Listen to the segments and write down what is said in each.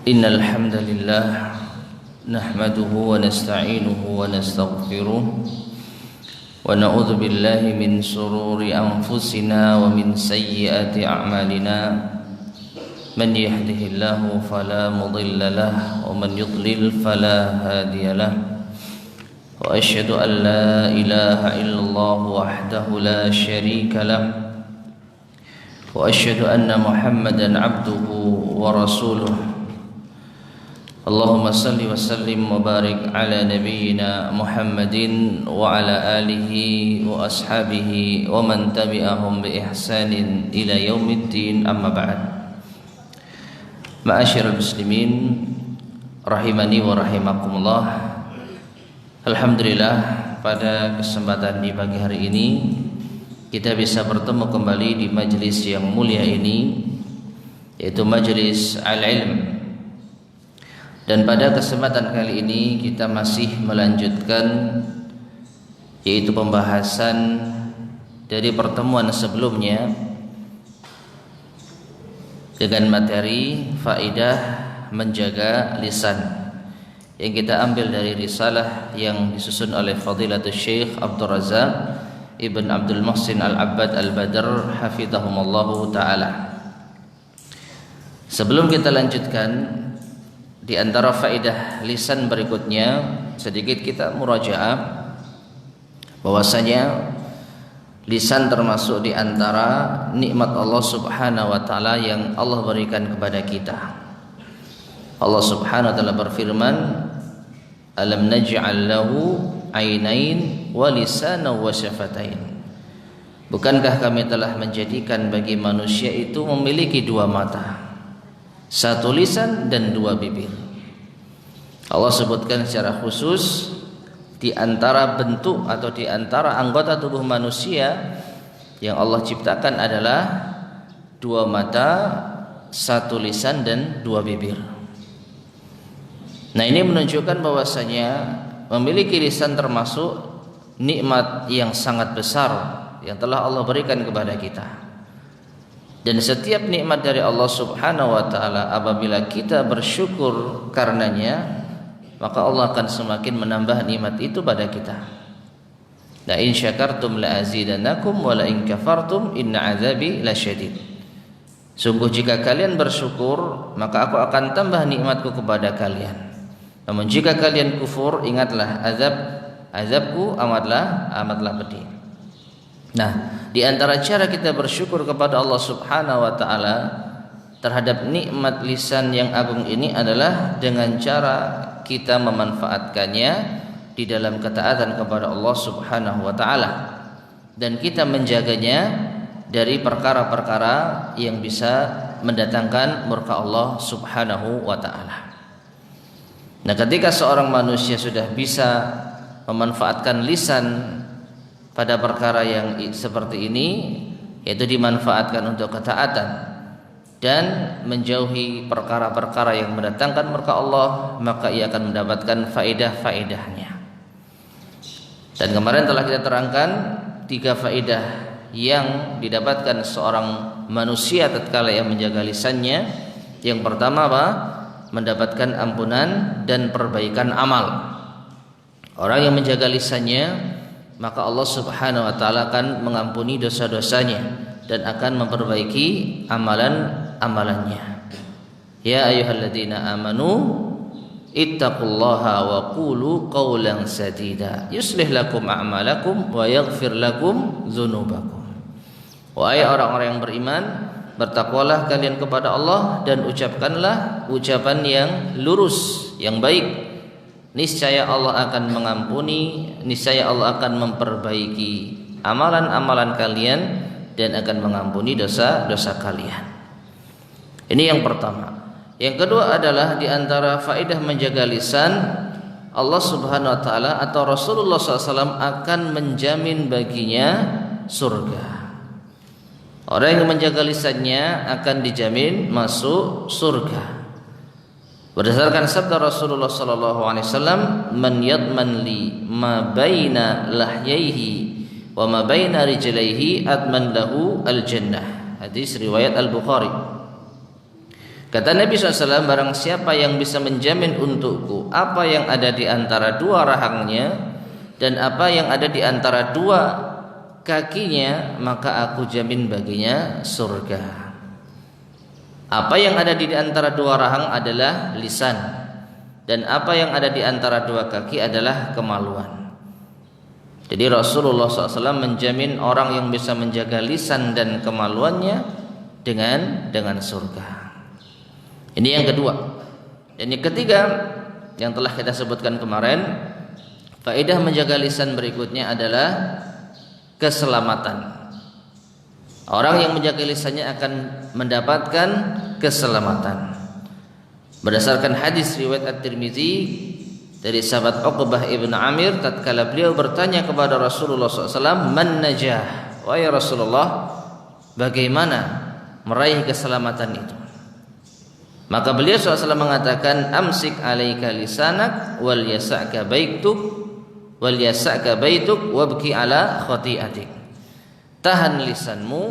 إن الحمد لله نحمده ونستعينه ونستغفره ونعوذ بالله من شرور أنفسنا ومن سيئات أعمالنا من يهده الله فلا مضل له ومن يضلل فلا هادي له وأشهد أن لا إله إلا الله وحده لا شريك له وأشهد أن محمدا عبده ورسوله اللهم صل وسلم وبارك على نبينا محمد وعلى آله وأصحابه ومن تبعهم بإحسان إلى يوم الدين أما بعد. Ma'asyiral muslimin rahimani wa rahimakumullah. Alhamdulillah, pada kesempatan di pagi hari ini kita bisa bertemu kembali di majelis yang mulia ini, yaitu majelis al-ilm. Dan pada kesempatan kali ini kita masih melanjutkan yaitu pembahasan dari pertemuan sebelumnya dengan materi faidah menjaga lisan yang kita ambil dari risalah yang disusun oleh Fadilatul Syekh Abdul Razak Ibn Abdul Muhsin Al-Abbad Al-Badr hafidhahumallahu ta'ala. Sebelum kita lanjutkan, di antara faedah lisan berikutnya sedikit kita murajaah bahwasanya lisan termasuk di antara nikmat Allah Subhanahu wa taala yang Allah berikan kepada kita. Allah Subhanahu wa taala berfirman, "Alam naj'al lahu 'ainain wa lisanan wa syafatain." Bukankah kami telah menjadikan bagi manusia itu memiliki dua mata, satu lisan dan dua bibir. Allah sebutkan secara khusus di antara bentuk atau di antara anggota tubuh manusia yang Allah ciptakan adalah dua mata, satu lisan dan dua bibir. Nah, ini menunjukkan bahwasanya memiliki lisan termasuk nikmat yang sangat besar yang telah Allah berikan kepada kita. Dan setiap nikmat dari Allah Subhanahu wa taala apabila kita bersyukur karenanya, maka Allah akan semakin menambah nikmat itu pada kita. La in syakartum la azidannakum wa la in kafartum inna azabi lasyadid. Sungguh jika kalian bersyukur, maka aku akan tambah nikmatku kepada kalian. Namun jika kalian kufur, ingatlah azabku amatlah pedih. Nah, di antara cara kita bersyukur kepada Allah Subhanahu wa taala terhadap nikmat lisan yang agung ini adalah dengan cara kita memanfaatkannya di dalam ketaatan kepada Allah Subhanahu wa taala dan kita menjaganya dari perkara-perkara yang bisa mendatangkan murka Allah Subhanahu wa taala. Nah, ketika seorang manusia sudah bisa memanfaatkan lisan pada perkara yang seperti ini, yaitu dimanfaatkan untuk ketaatan dan menjauhi perkara-perkara yang mendatangkan murka Allah, maka ia akan mendapatkan faedah-faedahnya. Dan kemarin telah kita terangkan 3 faedah yang didapatkan seorang manusia tatkala ia menjaga lisannya. Yang pertama apa? Mendapatkan ampunan dan perbaikan amal. Orang yang menjaga lisannya, maka Allah Subhanahu wa taala akan mengampuni dosa-dosanya dan akan memperbaiki amalan-amalannya. Ya ayyuhalladzina amanu ittaqullaha wa qulu qawlan sadida yuslih lakum a'malakum wa yaghfir lakum dzunubakum. Wahai orang-orang yang beriman, bertakwalah kalian kepada Allah dan ucapkanlah ucapan yang lurus, yang baik. Niscaya Allah akan mengampuni, niscaya Allah akan memperbaiki amalan-amalan kalian dan akan mengampuni dosa-dosa kalian. Ini yang pertama. Yang kedua adalah di antara faedah menjaga lisan, Allah Subhanahu wa taala atau Rasulullah SAW akan menjamin baginya surga. Orang yang menjaga lisannya akan dijamin masuk surga. Berdasarkan sabda Rasulullah sallallahu alaihi wasallam, "Man yadman li ma baina lahyaihi wa ma baina rijlaihi adman lahu al-jannah." Hadis riwayat Al-Bukhari. Kata Nabi SAW, barang siapa yang bisa menjamin untukku apa yang ada di antara dua rahangnya dan apa yang ada di antara dua kakinya, maka aku jamin baginya surga. Apa yang ada di antara dua rahang adalah lisan, dan apa yang ada di antara dua kaki adalah kemaluan. Jadi Rasulullah SAW menjamin orang yang bisa menjaga lisan dan kemaluannya dengan surga. Ini yang kedua. Dan yang ketiga yang telah kita sebutkan kemarin, faedah menjaga lisan berikutnya adalah keselamatan. Orang yang menjaga lisannya akan mendapatkan keselamatan. Berdasarkan hadis riwayat At-Tirmizi dari sahabat Uqbah ibn Amir, tatkala beliau bertanya kepada Rasulullah SAW, man najah, wahai Rasulullah, bagaimana meraih keselamatan itu? Maka beliau SAW mengatakan, amsik alaika lisanak wal yasa'ka baituk wabki ala khati'atik. Tahan lisanmu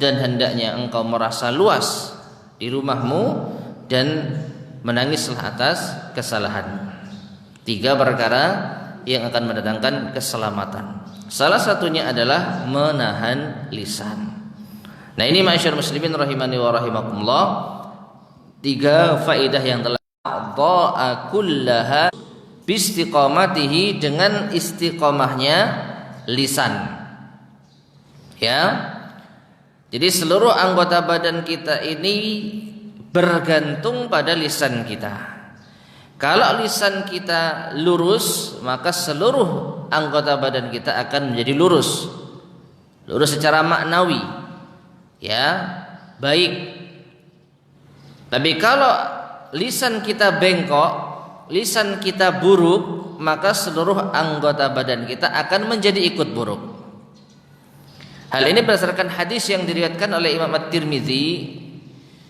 dan hendaknya engkau merasa luas di rumahmu dan menangislah atas kesalahanmu. 3 perkara yang akan mendatangkan keselamatan. Salah satunya adalah menahan lisan. Nah, ini ma'asyiral muslimin rahimani wa rahimakumullah, 3 faedah yang telah dha'a kullaha biistiqamatihi, dengan istiqomahnya lisan. Ya. Jadi seluruh anggota badan kita ini bergantung pada lisan kita. Kalau lisan kita lurus, maka seluruh anggota badan kita akan menjadi lurus. Lurus secara maknawi. Ya, baik. Tapi kalau lisan kita bengkok, lisan kita buruk, maka seluruh anggota badan kita akan menjadi ikut buruk. Hal ini berdasarkan hadis yang diriwayatkan oleh Imam At-Tirmizi,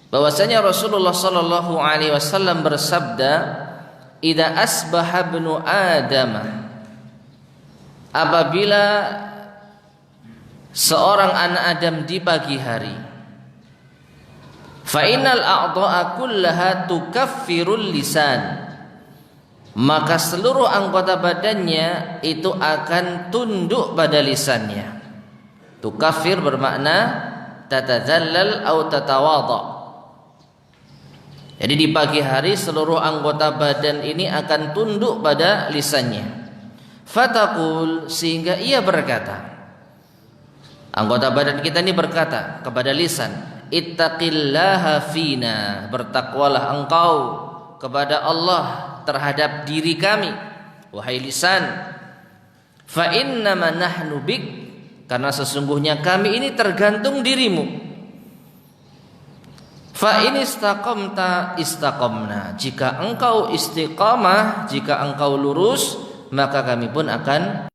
bahwasanya Rasulullah sallallahu alaihi wasallam bersabda, "Idza asbaha ibnu Adam," apabila seorang anak Adam di pagi hari, fa innal a'dha'a kullaha tukaffirul lisan, maka seluruh anggota badannya itu akan tunduk pada lisannya. Tukaffir bermakna tatazallal atau tatawadha. Jadi di pagi hari seluruh anggota badan ini akan tunduk pada lisannya. Fataqul, sehingga ia berkata, anggota badan kita ini berkata kepada lisan, ittaqillaha fina, bertakwalah engkau kepada Allah terhadap diri kami, wahai lisan. Fa innama nahnu bik, karena sesungguhnya kami ini tergantung dirimu. Fa in istaqamta istaqamna, jika engkau istiqamah, jika engkau lurus, maka kami pun akan,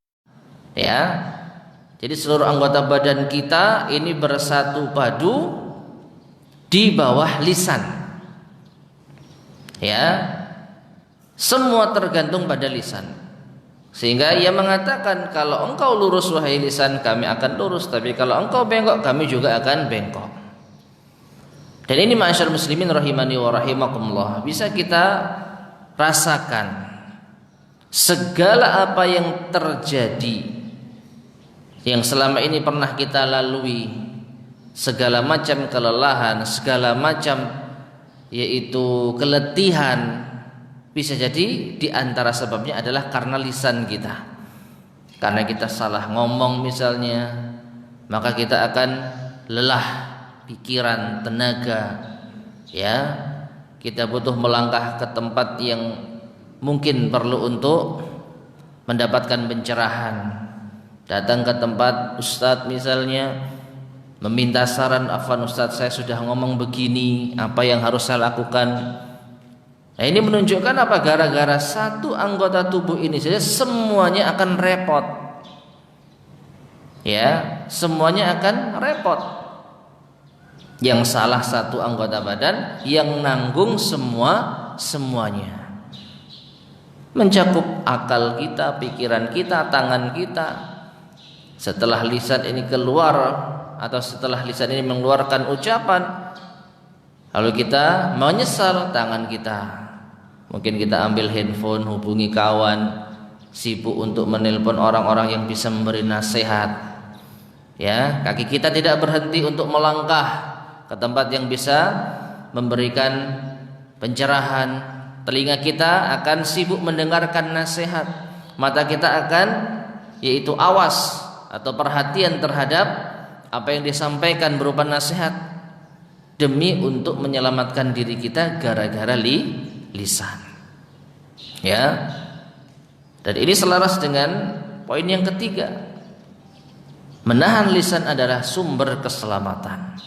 ya. Jadi seluruh anggota badan kita ini bersatu padu di bawah lisan. Ya. Semua tergantung pada lisan. Sehingga ia mengatakan, kalau engkau lurus wahai lisan, kami akan lurus, tapi kalau engkau bengkok, kami juga akan bengkok. Dan ini ma'asyar muslimin rahimani wa rahimakumullah, bisa kita rasakan segala apa yang terjadi, yang selama ini pernah kita lalui, segala macam kelelahan, segala macam yaitu keletihan, bisa jadi di antara sebabnya adalah karena lisan kita. Karena kita salah ngomong misalnya, maka kita akan lelah pikiran, tenaga. Ya, kita butuh melangkah ke tempat yang mungkin perlu untuk mendapatkan pencerahan. Datang ke tempat ustadz misalnya, meminta saran, afwan ustadz, saya sudah ngomong begini, apa yang harus saya lakukan? Nah, ini menunjukkan apa? Gara-gara satu anggota tubuh ini saja semuanya akan repot. Ya, semuanya akan repot. Yang salah satu anggota badan, yang nanggung semuanya. Mencakup akal kita, pikiran kita, tangan kita. Setelah lisan ini keluar, atau setelah lisan ini mengeluarkan ucapan, Lalu kita menyesal tangan kita. Mungkin kita ambil handphone, hubungi kawan, sibuk untuk menelpon orang-orang yang bisa memberi nasihat. Ya, kaki kita tidak berhenti untuk melangkah ke tempat yang bisa memberikan pencerahan. Telinga kita akan sibuk mendengarkan nasihat. Mata kita akan yaitu awas atau perhatian terhadap apa yang disampaikan berupa nasihat, demi untuk menyelamatkan diri kita gara-gara lisan. Ya. Dan ini selaras dengan poin yang ketiga. Menahan lisan adalah sumber keselamatan.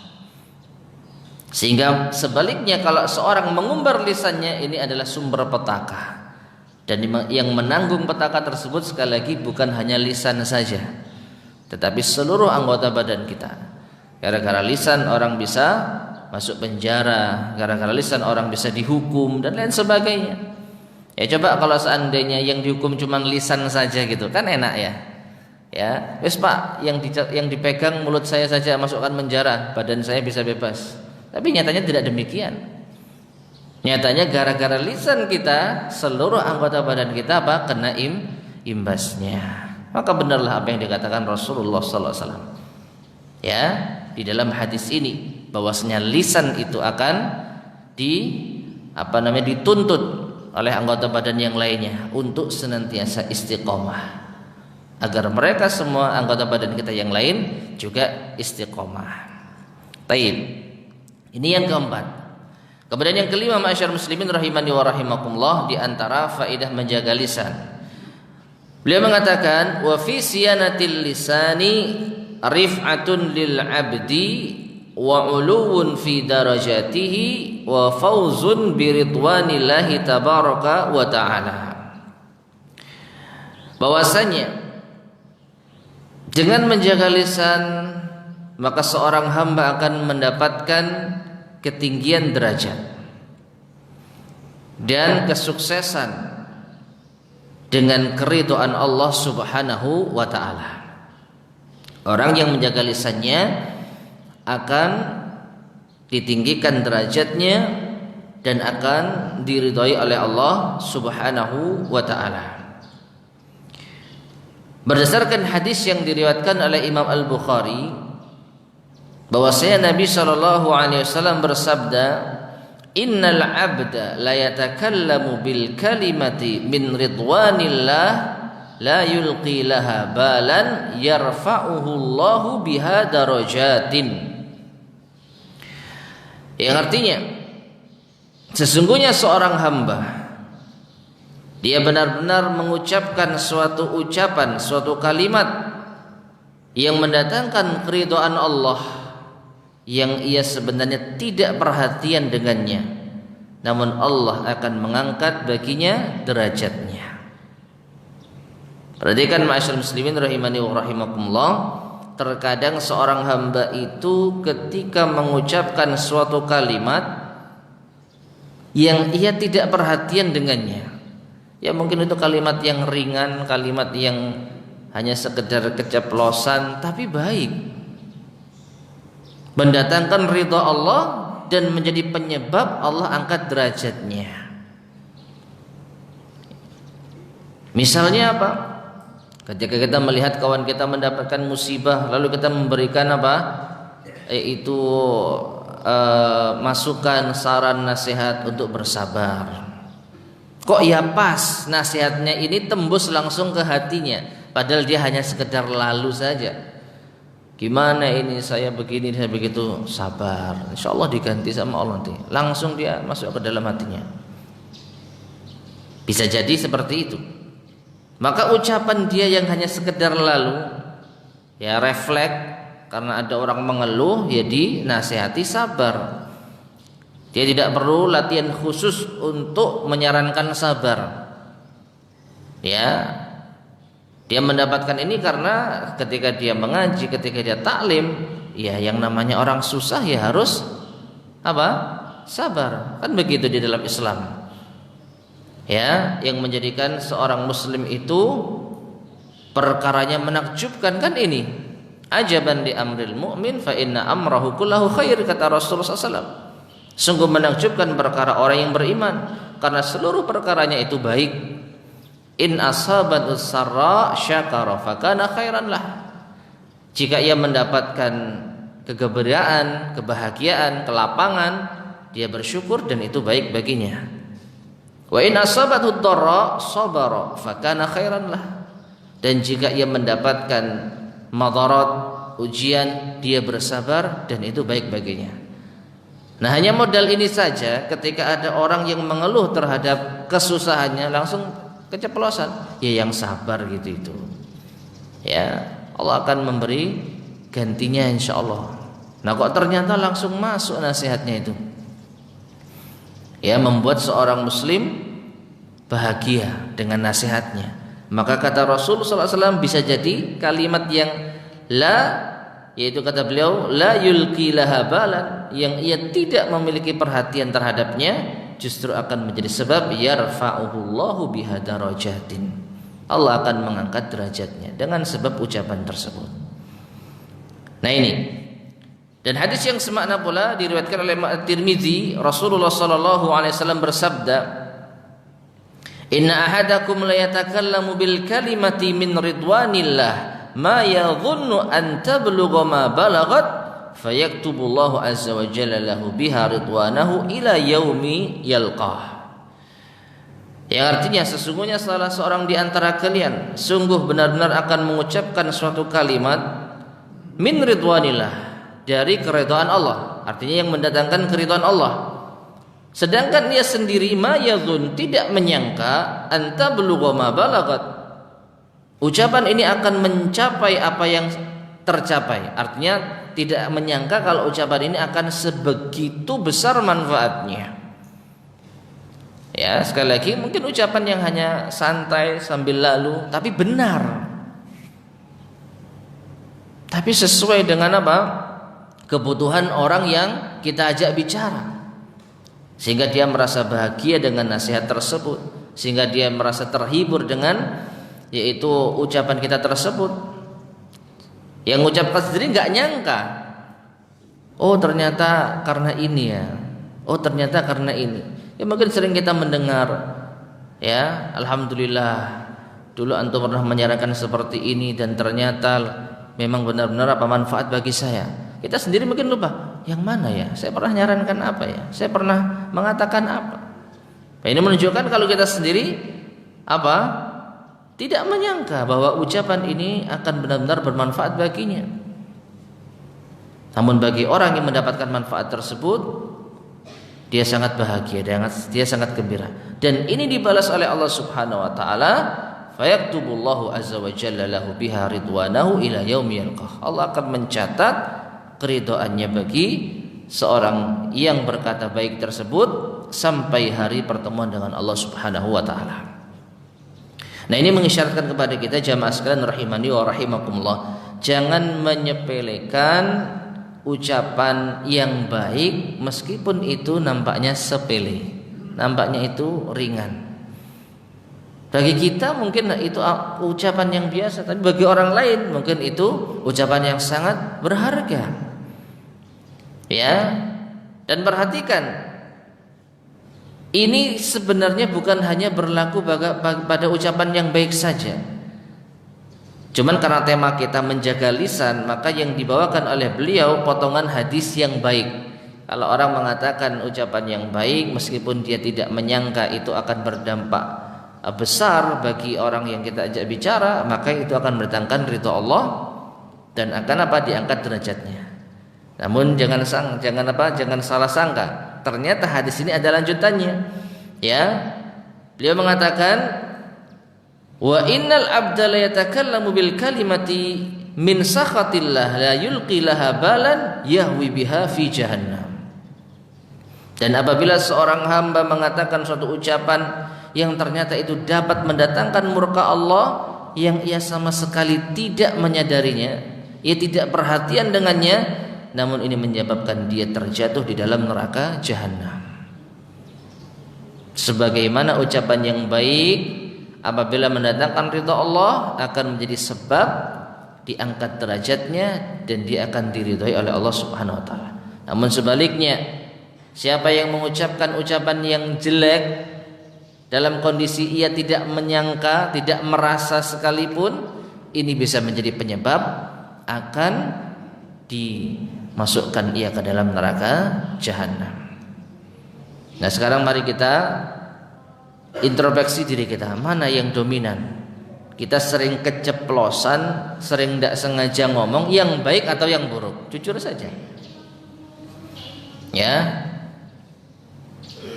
Sehingga sebaliknya kalau seorang mengumbar lisannya, ini adalah sumber petaka. Dan yang menanggung petaka tersebut sekali lagi bukan hanya lisan saja, tetapi seluruh anggota badan kita. Gara-gara lisan orang bisa masuk penjara, gara-gara lisan orang bisa dihukum dan lain sebagainya. Ya coba kalau seandainya yang dihukum cuma lisan saja gitu, kan enak ya. Ya, wes Pak, yang dipegang mulut saya saja masukkan penjara, badan saya bisa bebas. Tapi nyatanya tidak demikian. Nyatanya gara-gara lisan kita, seluruh anggota badan kita apa? Kena imbasnya. Maka benarlah apa yang dikatakan Rasulullah sallallahu alaihi wasallam. Ya, di dalam hadis ini bahwasanya lisan itu akan dituntut oleh anggota badan yang lainnya untuk senantiasa istiqomah, agar mereka semua anggota badan kita yang lain juga istiqomah. Taib. Ini yang keempat. Kemudian yang kelima, ma'asyar muslimin rahimani wa rahimakumullah, di antara faedah menjaga lisan. Beliau mengatakan, wa fi siyanatil lisani rif'atun lil 'abdi wa 'uluwun fi darajatihi wa fawzun bi ridwanillahi tabaraka wa ta'ala. Bahwasanya dengan menjaga lisan, maka seorang hamba akan mendapatkan ketinggian derajat dan kesuksesan dengan keridhaan Allah Subhanahu wa taala. Orang yang menjaga lisannya akan ditinggikan derajatnya dan akan diridhai oleh Allah Subhanahu wa taala. Berdasarkan hadis yang diriwayatkan oleh Imam Al-Bukhari, bahwasanya Nabi sallallahu alaihi wasallam bersabda, "Innal 'abda la yatakallamu bil kalimati min ridwanillah la yulqi laha balan yarfa'uhu Allahu biha darajatin." Yang artinya, sesungguhnya seorang hamba, dia benar-benar mengucapkan suatu ucapan, suatu kalimat yang mendatangkan keridhaan Allah, yang ia sebenarnya tidak perhatian dengannya, namun Allah akan mengangkat baginya derajatnya. Perhatikan ma'asyar muslimin rahimani wa rahimakumullah, terkadang seorang hamba itu ketika mengucapkan suatu kalimat yang ia tidak perhatian dengannya, ya mungkin itu kalimat yang ringan, kalimat yang hanya sekedar keceplosan, tapi baik, mendatangkan ridha Allah dan menjadi penyebab Allah angkat derajatnya. Misalnya apa? Ketika kita melihat kawan kita mendapatkan musibah, lalu kita memberikan apa? Yaitu masukan, saran, nasihat untuk bersabar. Kok ya pas nasihatnya ini tembus langsung ke hatinya, padahal dia hanya sekedar lalu saja. Gimana ini, saya begini, saya begitu, sabar, insya Allah diganti sama Allah nanti. Langsung dia masuk ke dalam hatinya. Bisa jadi seperti itu. Maka ucapan dia yang hanya sekedar lalu, ya refleks, karena ada orang mengeluh, ya dinasihati sabar. Dia tidak perlu latihan khusus untuk menyarankan sabar. Ya, dia mendapatkan ini karena ketika dia mengaji, ketika dia taklim, ya yang namanya orang susah ya harus apa? Sabar. Kan begitu di dalam Islam. Ya, yang menjadikan seorang muslim itu perkaranya menakjubkan kan ini. Ajaban di amril mu'min fa inna amrahu kullahu khair, kata Rasulullah SAW. Sungguh menakjubkan perkara orang yang beriman, karena seluruh perkaranya itu baik. In asabatus sarra syakara fakana khairan lah. Jika ia mendapatkan kegembiraan, kebahagiaan, kelapangan, dia bersyukur dan itu baik baginya. Wa in asabathu dharra sabara fakana khairan lah. Dan jika ia mendapatkan madarat, ujian, dia bersabar dan itu baik baginya. Nah, hanya modal ini saja, ketika ada orang yang mengeluh terhadap kesusahannya langsung keceplosan, ya yang sabar gitu itu. Ya, Allah akan memberi gantinya insyaallah. Nah, kok ternyata langsung masuk nasihatnya itu. Ya, membuat seorang muslim bahagia dengan nasihatnya. Maka kata Rasul sallallahu alaihi wasallam, bisa jadi kalimat yang yaitu kata beliau la yulqi laha balan, yang ia tidak memiliki perhatian terhadapnya, justru akan menjadi sebab yarfa'uhullahu biha darajatin. Allah akan mengangkat derajatnya dengan sebab ucapan tersebut. Nah ini. Dan hadis yang semakna pula diriwayatkan oleh At-Tirmizi, Rasulullah sallallahu alaihi wasallam bersabda, "Inna ahadakum la yatakallamu bil kalimati min ridwanillah ma yadhunnu an tablugha ma balagat fayaktubullahu azza wa jalla lahu biha ridwanahu ila yaumi yalqah." Yang artinya sesungguhnya salah seorang di antara kalian sungguh benar-benar akan mengucapkan suatu kalimat min ridwanillah, dari keridhaan Allah, artinya yang mendatangkan keridhaan Allah, sedangkan ia sendiri ma yadhun, tidak menyangka anta belugha ma balagat, ucapan ini akan mencapai apa yang tercapai, artinya tidak menyangka kalau ucapan ini akan sebegitu besar manfaatnya. Ya, sekali lagi mungkin ucapan yang hanya santai sambil lalu, tapi benar, tapi sesuai dengan apa? Kebutuhan orang yang kita ajak bicara, sehingga dia merasa bahagia dengan nasihat tersebut, sehingga dia merasa terhibur dengan yaitu ucapan kita tersebut. Yang mengucapkan sendiri nggak nyangka, oh ternyata karena ini ya, oh ternyata karena ini. Ya mungkin sering kita mendengar, ya alhamdulillah dulu antum pernah menyarankan seperti ini dan ternyata memang benar-benar apa manfaat bagi saya. Kita sendiri mungkin lupa, yang mana ya? Saya pernah nyarankan apa ya? Saya pernah mengatakan apa? Nah, ini menunjukkan kalau kita sendiri apa? Tidak menyangka bahwa ucapan ini akan benar-benar bermanfaat baginya. Namun bagi orang yang mendapatkan manfaat tersebut, dia sangat bahagia, dia sangat gembira. Dan ini dibalas oleh Allah Subhanahu wa taala, fayaktubullahu azza wa jalla lahu biha ridwanahu ila yaumi yalqah. Allah akan mencatat keridhaannya bagi seorang yang berkata baik tersebut sampai hari pertemuan dengan Allah Subhanahu wa taala. Nah, ini mengisyaratkan kepada kita jamaah sekalian rahimani wa rahimakumullah, jangan menyepelekan ucapan yang baik meskipun itu nampaknya sepele, nampaknya itu ringan. Bagi kita mungkin itu ucapan yang biasa, tapi bagi orang lain mungkin itu ucapan yang sangat berharga. Ya, dan perhatikan, ini sebenarnya bukan hanya berlaku pada ucapan yang baik saja. Cuman karena tema kita menjaga lisan, maka yang dibawakan oleh beliau potongan hadis yang baik. Kalau orang mengatakan ucapan yang baik meskipun dia tidak menyangka itu akan berdampak besar bagi orang yang kita ajak bicara, maka itu akan mendatangkan ridha Allah dan akan diangkat derajatnya. Namun jangan salah sangka, ternyata hadis ini ada lanjutannya. Ya, beliau mengatakan, wa innal abda la yatakallamu bil kalimati min sakhatillah la yulqi laha balan yahwi biha fi jahannam. Dan apabila seorang hamba mengatakan suatu ucapan yang ternyata itu dapat mendatangkan murka Allah, yang ia sama sekali tidak menyadarinya, ia tidak perhatian dengannya, namun ini menyebabkan dia terjatuh di dalam neraka jahanam. Sebagaimana ucapan yang baik apabila mendatangkan ridha Allah akan menjadi sebab diangkat derajatnya dan dia akan diridhai oleh Allah Subhanahu wa taala. Namun sebaliknya, Siapa yang mengucapkan ucapan yang jelek dalam kondisi ia tidak menyangka, tidak merasa sekalipun, ini bisa menjadi penyebab akan dimasukkan ia ke dalam neraka jahanam. Nah, sekarang mari kita introspeksi diri kita, mana yang dominan? Kita sering keceplosan, sering tidak sengaja ngomong yang baik atau yang buruk? Jujur saja. Ya.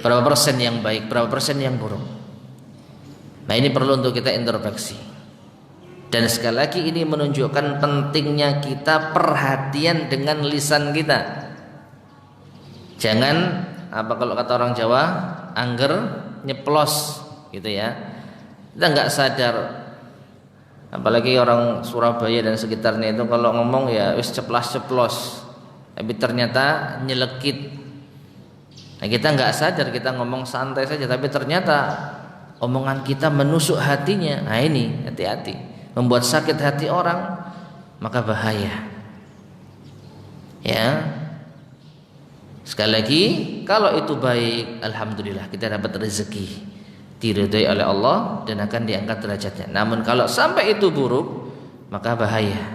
Berapa persen yang baik, berapa persen yang buruk? Nah, ini perlu untuk kita introspeksi. Dan sekali lagi ini menunjukkan pentingnya kita perhatian dengan lisan kita. Jangan apa kalau kata orang Jawa, angger nyeplos gitu ya. Kita nggak sadar. Apalagi orang Surabaya dan sekitarnya itu kalau ngomong ya wis ceplas-ceplos. Tapi ternyata nyelekit. Nah, kita nggak sadar, kita ngomong santai saja, tapi ternyata omongan kita menusuk hatinya. Nah, ini hati-hati, membuat sakit hati orang, maka bahaya. Ya, sekali lagi, kalau itu baik, alhamdulillah kita dapat rezeki, diridhoi oleh Allah dan akan diangkat derajatnya. Namun kalau sampai itu buruk, maka bahaya,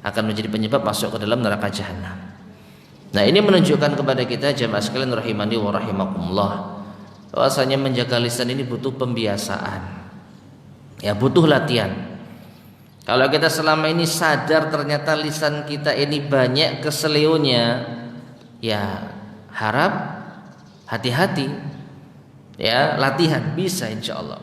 akan menjadi penyebab masuk ke dalam neraka jahanam. Nah, ini menunjukkan kepada kita jamaah sekalian rahimani wa rahimakumullah, bahwasanya menjaga lisan ini butuh pembiasaan. Ya, butuh latihan. Kalau kita selama ini sadar ternyata lisan kita ini banyak keselionya, ya harap hati-hati. Ya, latihan bisa insyaallah.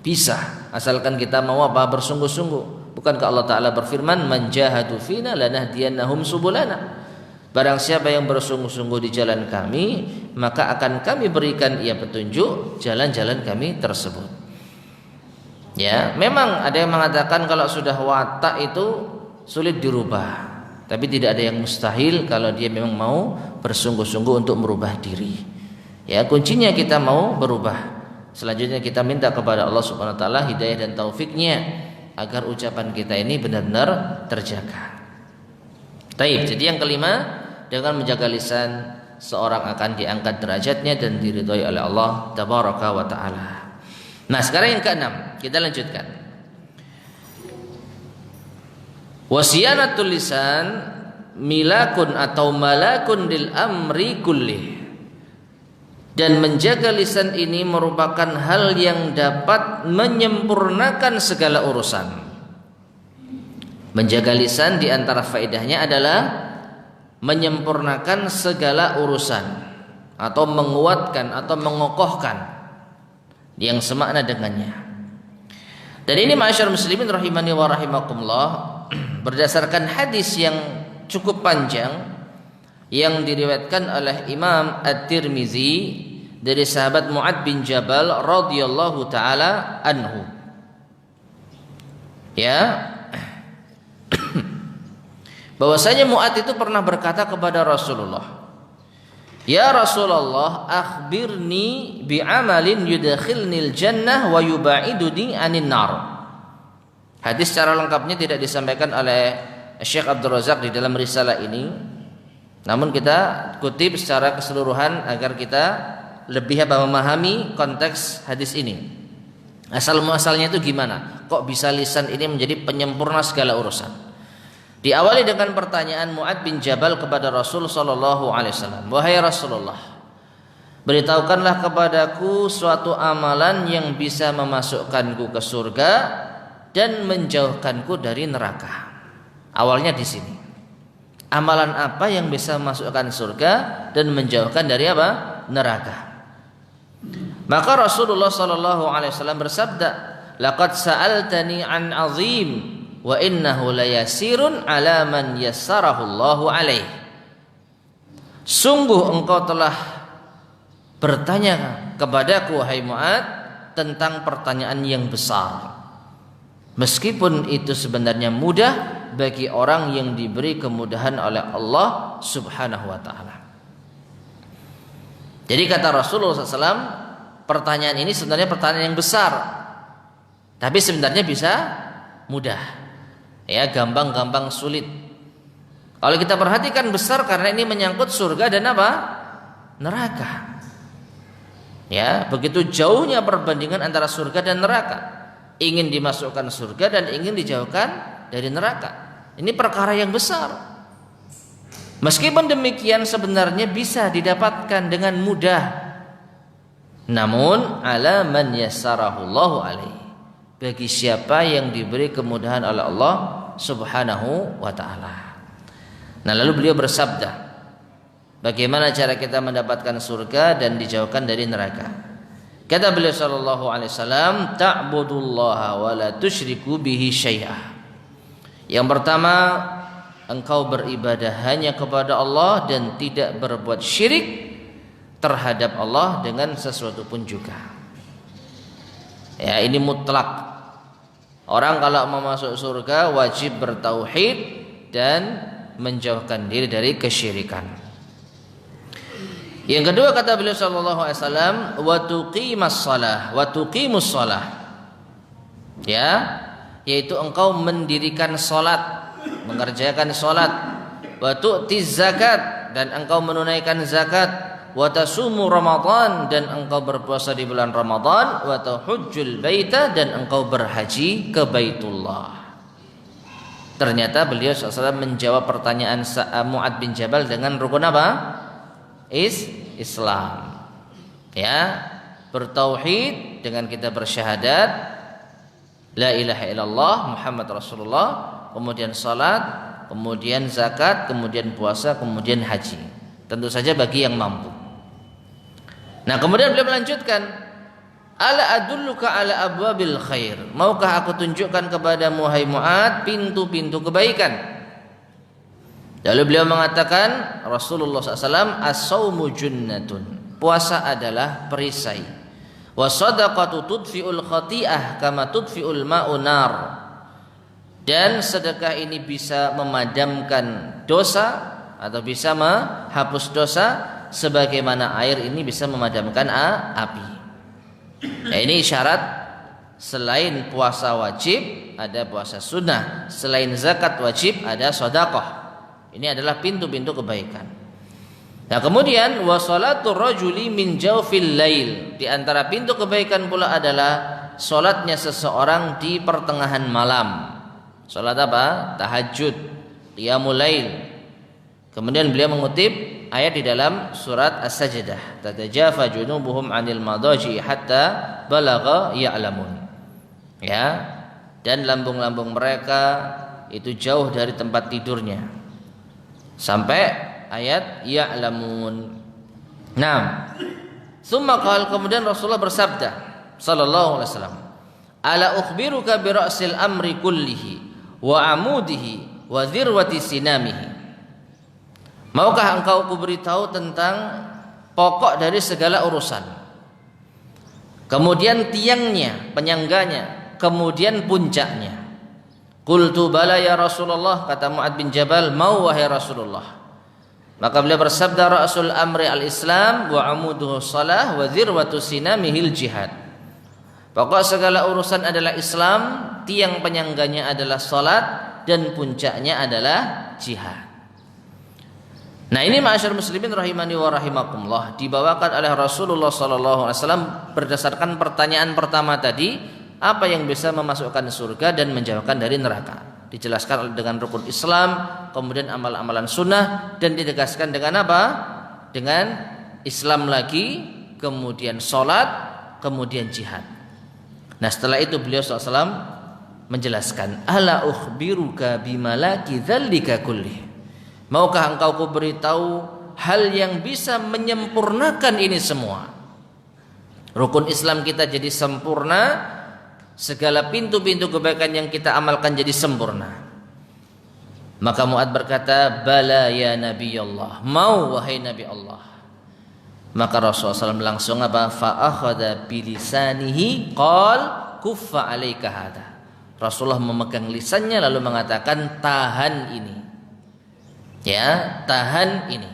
Bisa, asalkan kita mau apa? Bersungguh-sungguh. Bukankah Allah Ta'ala berfirman, "Man jahadu fina lanahdiyannahum subulana." Barang siapa yang bersungguh-sungguh di jalan kami, maka akan kami berikan ia petunjuk jalan-jalan kami tersebut. Ya, memang ada yang mengatakan kalau sudah watak itu sulit dirubah, tapi tidak ada yang mustahil kalau dia memang mau bersungguh-sungguh untuk merubah diri. Ya, kuncinya kita mau berubah. Selanjutnya kita minta kepada Allah Subhanahu wa taala hidayah dan taufiknya agar ucapan kita ini benar-benar terjaga. Taib. Jadi yang kelima, dengan menjaga lisan seorang akan diangkat derajatnya dan diridhoi oleh Allah Tabaraka wa taala. Nah, sekarang yang keenam, kita lanjutkan. Wasiyanatul lisan milakun atau malakun lil amri kullih. Dan menjaga lisan ini merupakan hal yang dapat menyempurnakan segala urusan. Menjaga lisan di antara faedahnya adalah menyempurnakan segala urusan atau menguatkan atau mengokohkan yang semakna dengannya. Dan ini ma'asyar muslimin rahimani wa rahimakumullah, berdasarkan hadis yang cukup panjang yang diriwayatkan oleh Imam At-Tirmizi dari sahabat Mu'ad bin Jabal radhiyallahu taala anhu. Ya, bahwasanya Mu'ad itu pernah berkata kepada Rasulullah, "Ya Rasulullah, akhbirni bi'amalin yudkhilnil jannah wa yuba'iduni 'anil nar." Hadis secara lengkapnya tidak disampaikan oleh Syekh Abdul Razak di dalam risalah ini. Namun kita kutip secara keseluruhan agar kita lebih memahami konteks hadis ini. Asal muasalnya itu gimana? Kok bisa lisan ini menjadi penyempurna segala urusan? Diawali dengan pertanyaan Mu'ad bin Jabal kepada Rasul sallallahu alaihi wasallam, "Wahai Rasulullah, beritahukanlah kepadaku suatu amalan yang bisa memasukkanku ke surga dan menjauhkanku dari neraka." Awalnya di sini. Amalan apa yang bisa memasukkan surga dan menjauhkan dari apa? Neraka. Maka Rasulullah sallallahu alaihi wasallam bersabda, "Laqad sa'altani an 'azim wa innahu layasirun 'ala man yassarahu Allahu alaih." Sungguh engkau telah bertanya kepadaku wahai Mu'ad tentang pertanyaan yang besar, meskipun itu sebenarnya mudah bagi orang yang diberi kemudahan oleh Allah Subhanahu wa taala. Jadi kata Rasulullah SAW, pertanyaan ini sebenarnya pertanyaan yang besar, tapi sebenarnya bisa mudah. Ya, gampang-gampang sulit. Kalau kita perhatikan besar karena ini menyangkut surga dan apa? neraka. Ya, begitu jauhnya perbandingan antara surga dan neraka. Ingin dimasukkan surga dan ingin dijauhkan dari neraka. Ini perkara yang besar. Meskipun demikian sebenarnya bisa didapatkan dengan mudah. Namun ala man yassarahullahu alaihi. Bagi siapa yang diberi kemudahan oleh Allah Subhanahu wa taala. Nah, lalu beliau bersabda, bagaimana cara kita mendapatkan surga dan dijauhkan dari neraka? Kata beliau sallallahu alaihi wasallam, ta'budullaha wa la tusyriku bihi syai'ah. Yang pertama, engkau beribadah hanya kepada Allah dan tidak berbuat syirik terhadap Allah dengan sesuatu pun juga. Ya, ini mutlak. Orang kalau mau masuk surga wajib bertauhid dan menjauhkan diri dari kesyirikan. Yang kedua kata beliau sallallahu alaihi wasallam, wa tuqimas shalah wa tuqimus shalah. Ya, yaitu engkau mendirikan salat, mengerjakan salat, wa tu'tiz zakat dan engkau menunaikan zakat, wa tasumu Ramadan dan engkau berpuasa di bulan Ramadan, wa tahujjul baita dan engkau berhaji ke Baitullah. Ternyata beliau SAW menjawab pertanyaan Mu'ad bin Jabal dengan rukun apa? Islam. Ya, bertauhid dengan kita bersyahadat la ilaha illallah Muhammad Rasulullah, kemudian salat, kemudian zakat, kemudian puasa, kemudian haji. Tentu saja bagi yang mampu. Nah, kemudian beliau melanjutkan, ala adulluka ala abwabil khair. Maukah aku tunjukkan kepadamu hai Mu'ad pintu-pintu kebaikan? Lalu beliau mengatakan, Rasulullah SAW, as-saumu junnatun. Puasa adalah perisai. Wa sadaqatu tudfi'ul khati'ah kama tudfi'ul ma'u nar. Dan sedekah ini bisa memadamkan dosa atau bisa menghapus dosa sebagaimana air ini bisa memadamkan api. Nah, ini syarat. Selain puasa wajib ada puasa sunnah, selain zakat wajib ada sedekah. Ini adalah pintu-pintu kebaikan. Nah, kemudian wa shalatur rajuli min jawfil lail. Di antara pintu kebaikan pula adalah salatnya seseorang di pertengahan malam. Salat apa? Tahajud, qiyamul lail. Kemudian beliau mengutip ayat di dalam surat As-Sajdah, tatajafa junubuhum 'anil madaji hatta balagha ya'lamun. Ya, dan lambung-lambung mereka itu jauh dari tempat tidurnya sampai ayat ya'lamun. Nah, summa qala, kemudian Rasulullah bersabda sallallahu alaihi wasallam, ala ukhbiruka bi ra'sil amri kullihi wa amudihi wa dzirwati sinamihi. Maukah engkau kuberitahu tentang pokok dari segala urusan, kemudian tiangnya, penyangganya, kemudian puncaknya? Qultu bala ya Rasulullah, kata Mu'ad bin Jabal, mau wahai Rasulullah. Maka beliau bersabda, ra'sul amri al-islam wa amuduhu shalah wa dzirwatu sinamihil jihad. Pokok segala urusan adalah Islam, tiang penyangganya adalah salat, dan puncaknya adalah jihad. Nah, ini ma'asyar muslimin rahimani wa rahimakumullah, dibawakan oleh Rasulullah sallallahu alaihi wasallam berdasarkan pertanyaan pertama tadi, apa yang bisa memasukkan surga dan menjauhkan dari neraka. Dijelaskan dengan rukun Islam, kemudian amalan-amalan sunnah, dan ditegaskan dengan apa? Dengan Islam lagi, kemudian salat, kemudian jihad. Nah, setelah itu beliau SAW menjelaskan, ala ukhbiruka bimalaki dzalika kullih. Maukah engkau kuberitahu hal yang bisa menyempurnakan ini semua? Rukun Islam kita jadi sempurna, segala pintu-pintu kebaikan yang kita amalkan jadi sempurna. Maka Mu'ad berkata, bala ya Nabi Allah, mau wahai Nabi Allah. Maka Rasulullah SAW langsung apa? Fa akhadha bilisanihi qal kuffa alaika hada. Rasulullah memegang lisannya lalu mengatakan, tahan ini. Ya, tahan ini.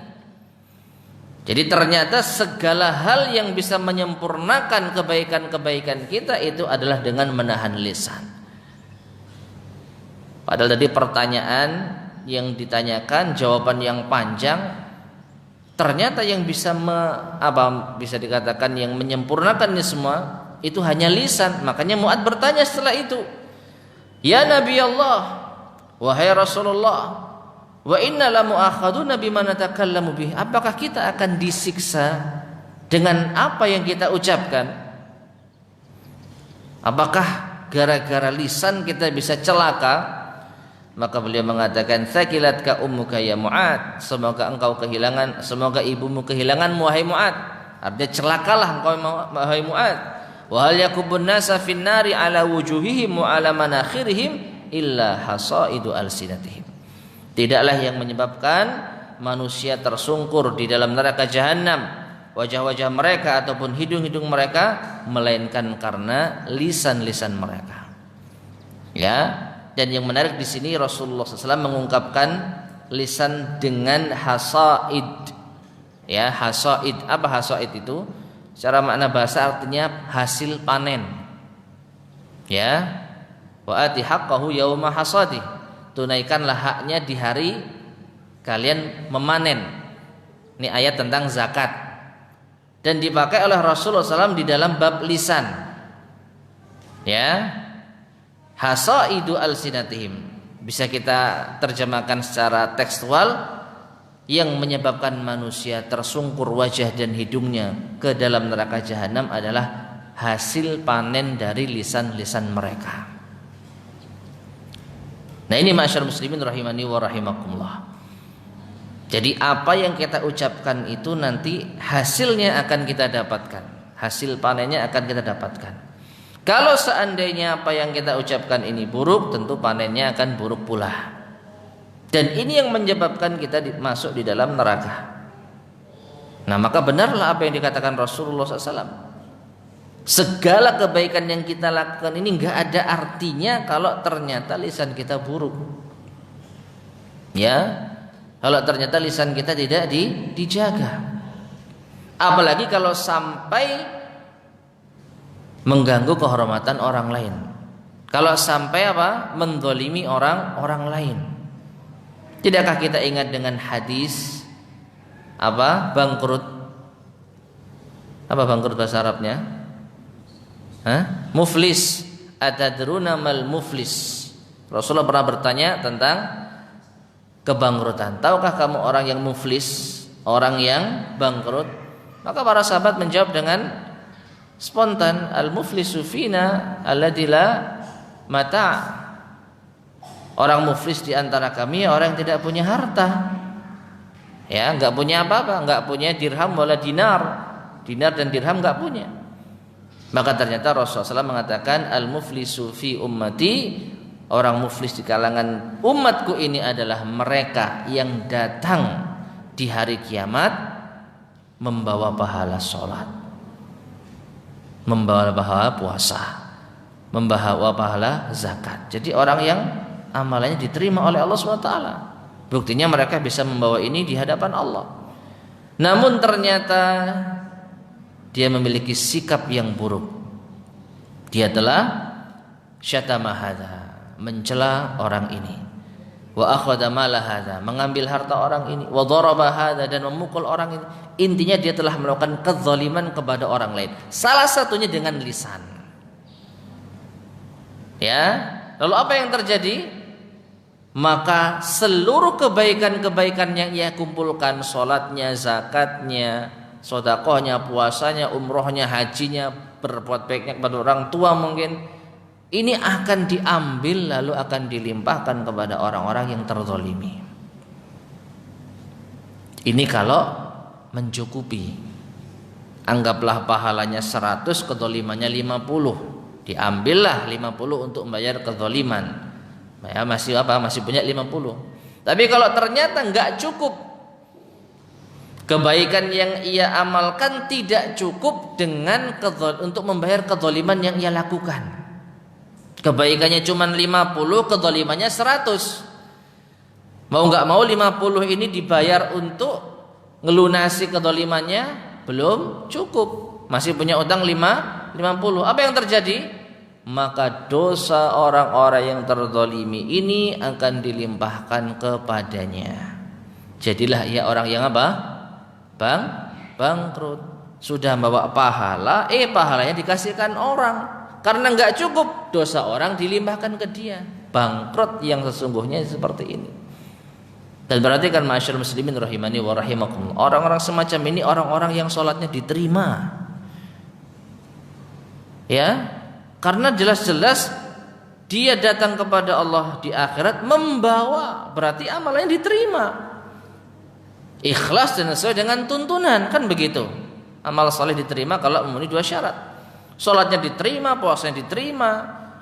Jadi ternyata segala hal yang bisa menyempurnakan kebaikan-kebaikan kita itu adalah dengan menahan lisan. Padahal tadi pertanyaan yang ditanyakan, jawaban yang panjang, Ternyata yang bisa bisa dikatakan yang menyempurnakannya semua itu hanya lisan. Makanya Mu'adz bertanya setelah itu, "Ya Nabi Allah, wahai Rasulullah, wa inna la mu'akhaduna bima natakallamu bih." Apakah kita akan disiksa dengan apa yang kita ucapkan? Apakah gara-gara lisan kita bisa celaka? Maka beliau mengatakan, "Tsakilatka ummuka ya Mu'adz." Semoga ibumu kehilangan wahai Mu'adz. Artinya celakalah engkau wahai Mu'adz. Wa hal yakubun nasa fin nari ala wujuhihim wa ala manakhirihim illa hasaidu alsinatihim. Tidaklah yang menyebabkan manusia tersungkur di dalam neraka jahanam wajah-wajah mereka ataupun hidung-hidung mereka, melainkan karena lisan-lisan mereka. Ya. Dan yang menarik di sini Rasulullah SAW mengungkapkan lisan dengan hasaid. Ya, hasaid. Apa hasaid itu? Secara makna bahasa artinya hasil panen. Ya. Wa ati haqqahu yauma hasadi. Tunaikanlah haknya di hari kalian memanen. Ini ayat tentang zakat. Dan dipakai oleh Rasulullah SAW di dalam bab lisan. Ya. Hasaidu alsinatihim bisa kita terjemahkan secara tekstual, yang menyebabkan manusia tersungkur wajah dan hidungnya ke dalam neraka jahanam adalah hasil panen dari lisan-lisan mereka. Nah, ini ma'asyar muslimin rahimani wa rahimakumullah. Jadi apa yang kita ucapkan itu nanti hasilnya akan kita dapatkan, hasil panennya akan kita dapatkan. Kalau seandainya apa yang kita ucapkan ini buruk, tentu panennya akan buruk pula. Dan ini yang menyebabkan kita masuk di dalam neraka. Nah, maka benarlah apa yang dikatakan Rasulullah SAW. Segala kebaikan yang kita lakukan ini nggak ada artinya kalau ternyata lisan kita buruk. Ya, kalau ternyata lisan kita tidak dijaga. Apalagi kalau sampai mengganggu kehormatan orang lain. Kalau sampai mendolimi orang lain. Tidakkah kita ingat dengan hadis bangkrut? Apa bangkrut bahasa Arabnya? Muflis. Atadruna mal muflis? Rasulullah pernah bertanya tentang kebangkrutan. Tahukah kamu orang yang muflis, orang yang bangkrut? Maka para sahabat menjawab dengan spontan, al-muflisu fina alladzi la mata'. Orang muflis di antara kami orang yang tidak punya harta. Ya, enggak punya apa-apa, enggak punya dirham wala dinar. Dinar dan dirham enggak punya. Maka ternyata Rasulullah SAW mengatakan, al-muflisu fi ummati, orang muflis di kalangan umatku ini adalah mereka yang datang di hari kiamat membawa pahala sholat, membawa pahala puasa, membawa pahala zakat. Jadi orang yang amalannya diterima oleh Allah SWT. Buktinya mereka bisa membawa ini di hadapan Allah. Namun ternyata dia memiliki sikap yang buruk. Dia telah syatama hadza, mencela orang ini. Wa akhadha mala hadza, mengambil harta orang ini. Wa daraba hadza, dan memukul orang ini. Intinya dia telah melakukan kezaliman kepada orang lain. Salah satunya dengan lisan. Ya, lalu apa yang terjadi? Maka seluruh kebaikan-kebaikan yang ia kumpulkan, sholatnya, zakatnya, sedekahnya, puasanya, umrohnya, hajinya, berbuat baiknya kepada orang tua mungkin, ini akan diambil lalu akan dilimpahkan kepada orang-orang yang terzalimi. Ini kalau mencukupi. Anggaplah pahalanya 100, kezalimannya 50. Diambillah 50 untuk membayar kezaliman. Ya, masih punya 50. Tapi kalau ternyata enggak cukup, kebaikan yang ia amalkan tidak cukup untuk membayar kezaliman yang ia lakukan. Kebaikannya cuma 50, kezalimannya 100. Mau enggak mau 50 ini dibayar untuk ngelunasi kezalimannya belum cukup. Masih punya utang 50. Apa yang terjadi? Maka dosa orang-orang yang terzalimi ini akan dilimpahkan kepadanya. Jadilah ia orang yang bangkrut. Sudah bawa pahala, pahalanya dikasihkan orang. Karena nggak cukup, dosa orang dilimpahkan ke dia. Bangkrut yang sesungguhnya seperti ini. Dan berarti kan masyarakat muslimin rahimani wa rahimakumullah, orang-orang semacam ini orang-orang yang sholatnya diterima. Ya, karena jelas-jelas dia datang kepada Allah di akhirat membawa, berarti amalnya diterima. Ikhlas dan sesuai dengan tuntunan, kan begitu. Amal soleh diterima kalau memenuhi 2 syarat. Sholatnya diterima, puasanya diterima,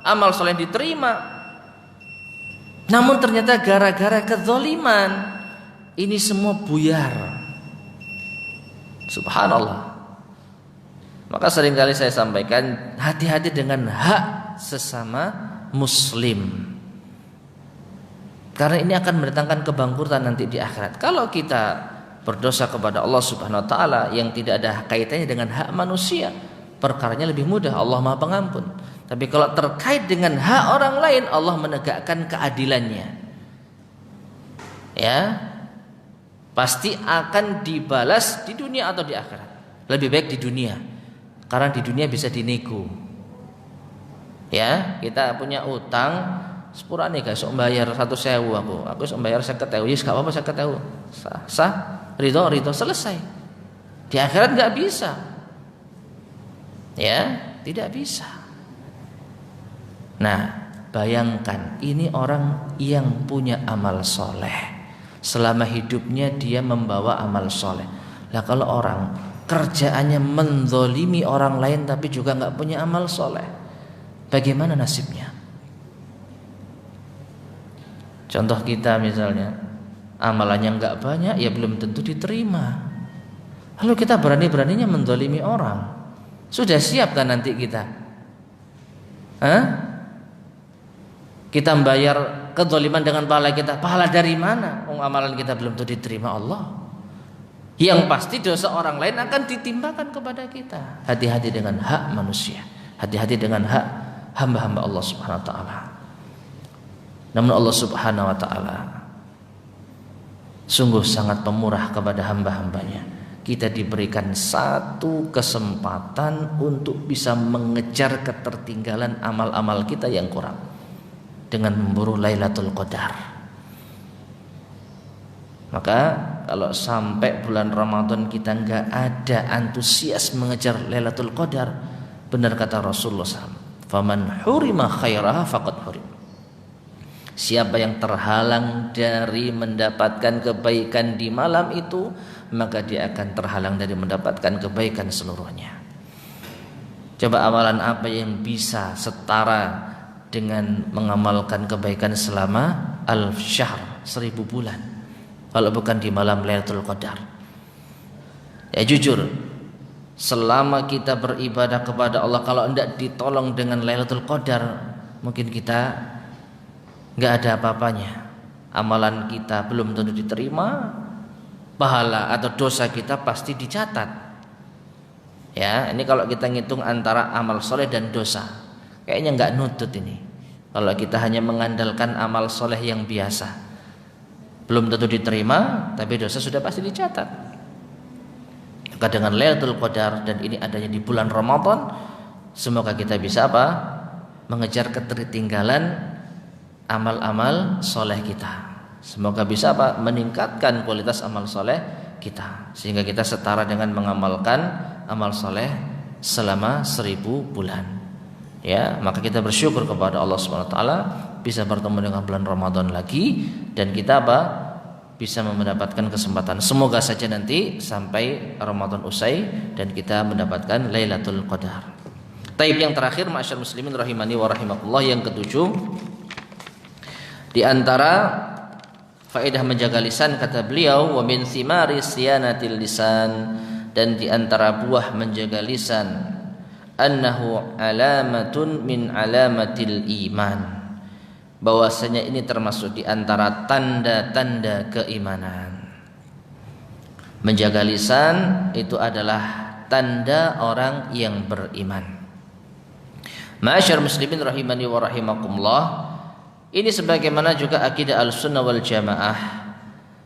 amal soleh diterima. Namun ternyata gara-gara kezaliman ini semua buyar. Subhanallah. Maka seringkali saya sampaikan, hati-hati dengan hak sesama muslim. Karena ini akan mendatangkan kebangkrutan nanti di akhirat. Kalau kita berdosa kepada Allah Subhanahu wa taala yang tidak ada kaitannya dengan hak manusia, perkaranya lebih mudah, Allah Maha Pengampun. Tapi kalau terkait dengan hak orang lain, Allah menegakkan keadilannya. Ya. Pasti akan dibalas di dunia atau di akhirat. Lebih baik di dunia. Karena di dunia bisa dinego. Ya, kita punya utang sepurane guys, sok bayar 1.000 aku sok bayar 50.000, yes gak apa-apa 50.000. Sah. Ridho selesai. Di akhirat nggak bisa, ya tidak bisa. Nah bayangkan ini orang yang punya amal soleh, selama hidupnya dia membawa amal soleh. Lah kalau orang kerjaannya menzolimi orang lain tapi juga nggak punya amal soleh, bagaimana nasibnya? Contoh kita misalnya, amalannya nggak banyak, ya belum tentu diterima. Lalu kita berani-beraninya mendolimi orang, sudah siap kan nanti kita? Kita membayar kezaliman dengan pahala kita. Pahala dari mana? Amalan kita belum tentu diterima Allah. Yang pasti dosa orang lain akan ditimpakan kepada kita. Hati-hati dengan hak manusia, hati-hati dengan hak hamba-hamba Allah Subhanahu wa taala. Namun Allah Subhanahu wa taala sungguh sangat pemurah kepada hamba-hambanya. Kita diberikan satu kesempatan untuk bisa mengejar ketertinggalan amal-amal kita yang kurang dengan memburu Lailatul Qadar. Maka kalau sampai bulan Ramadan kita nggak ada antusias mengejar Lailatul Qadar, benar kata Rasulullah SAW, faman hurima khairaha faqad hurim. Siapa yang terhalang dari mendapatkan kebaikan di malam itu, maka dia akan terhalang dari mendapatkan kebaikan seluruhnya. Coba amalan apa yang bisa setara dengan mengamalkan kebaikan selama al-syahr, 1000 bulan, kalau bukan di malam Lailatul Qadar? Ya jujur, selama kita beribadah kepada Allah, kalau tidak ditolong dengan Lailatul Qadar, mungkin kita nggak ada apa-apanya. Amalan kita belum tentu diterima, pahala atau dosa kita pasti dicatat. Ya, ini kalau kita ngitung antara amal soleh dan dosa, kayaknya nggak nutut ini. Kalau kita hanya mengandalkan amal soleh yang biasa, belum tentu diterima, tapi dosa sudah pasti dicatat. Maka dengan Lailatul Qadar dan ini adanya di bulan Ramadan, semoga kita bisa apa? Mengejar ketertinggalan amal-amal soleh kita. Semoga bisa apa? Meningkatkan kualitas amal soleh kita, sehingga kita setara dengan mengamalkan amal soleh selama 1000 bulan. Ya, maka kita bersyukur kepada Allah Subhanahu wa taala bisa bertemu dengan bulan Ramadan lagi, dan kita apa? Bisa mendapatkan kesempatan. Semoga saja nanti sampai Ramadan usai dan kita mendapatkan Lailatul Qadar. Taib yang terakhir, masyaallah muslimin rahimani wa rahimakumullah, yang ketujuh, di antara faedah menjaga lisan, kata beliau, wa min thimari siyanatil lisan, dan di antara buah menjaga lisan, annahu alamatun min alamatil iman, bahwasanya ini termasuk di antara tanda-tanda keimanan. Menjaga lisan itu adalah tanda orang yang beriman. Ma'asyar muslimin rahimani wa rahimakumullah, ini sebagaimana juga akidah al-sunnah wal jamaah,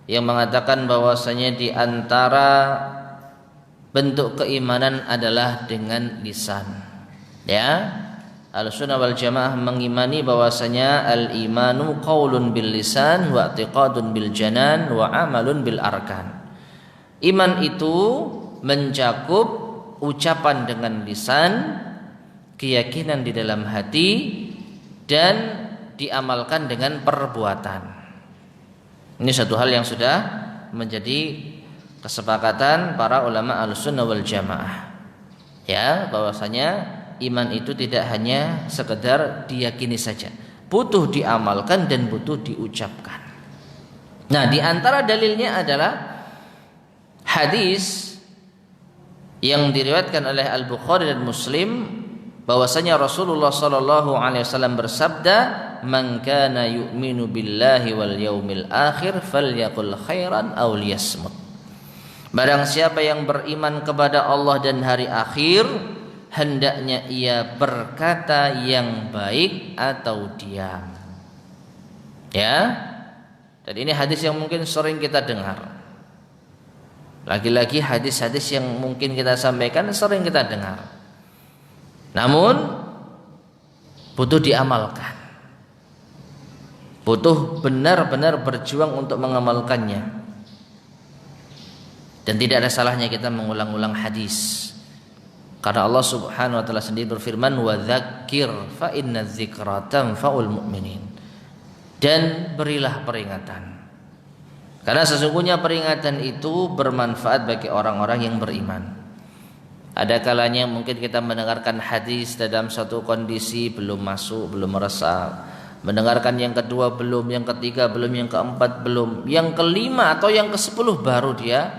yang mengatakan bahwasanya di antara bentuk keimanan adalah dengan lisan. Ya, Ahlussunnah wal Jamaah mengimani bahwasanya al-imanu qaulun bil lisan wa i'tiqadun bil janan wa amalun bil arkan. Iman itu mencakup ucapan dengan lisan, keyakinan di dalam hati, dan diamalkan dengan perbuatan. Ini satu hal yang sudah menjadi kesepakatan para ulama Ahlussunnah wal Jamaah. Ya, bahwasanya iman itu tidak hanya sekedar diyakini saja, butuh diamalkan dan butuh diucapkan. Nah, di antara dalilnya adalah hadis yang diriwayatkan oleh Al-Bukhari dan Muslim bahwasanya Rasulullah sallallahu alaihi wasallam bersabda, "Man kana yu'minu billahi wal yaumil akhir falyaqul khairan aw liyasmut." Barang siapa yang beriman kepada Allah dan hari akhir, hendaknya ia berkata yang baik atau diam. Ya. Dan ini hadis yang mungkin sering kita dengar. Lagi-lagi hadis-hadis yang mungkin kita sampaikan sering kita dengar. Namun butuh diamalkan. Butuh benar-benar berjuang untuk mengamalkannya. Dan tidak ada salahnya kita mengulang-ulang hadis. Karena Allah Subhanahu wa taala sendiri berfirman, "Wa dzakir fa inna dzikra tanfa'ul mu'minin." Dan berilah peringatan. Karena sesungguhnya peringatan itu bermanfaat bagi orang-orang yang beriman. Ada kalanya mungkin kita mendengarkan hadis dalam satu kondisi belum masuk, belum meresap. Mendengarkan yang kedua belum, yang ketiga belum, yang keempat belum, yang kelima atau yang ke-10 baru dia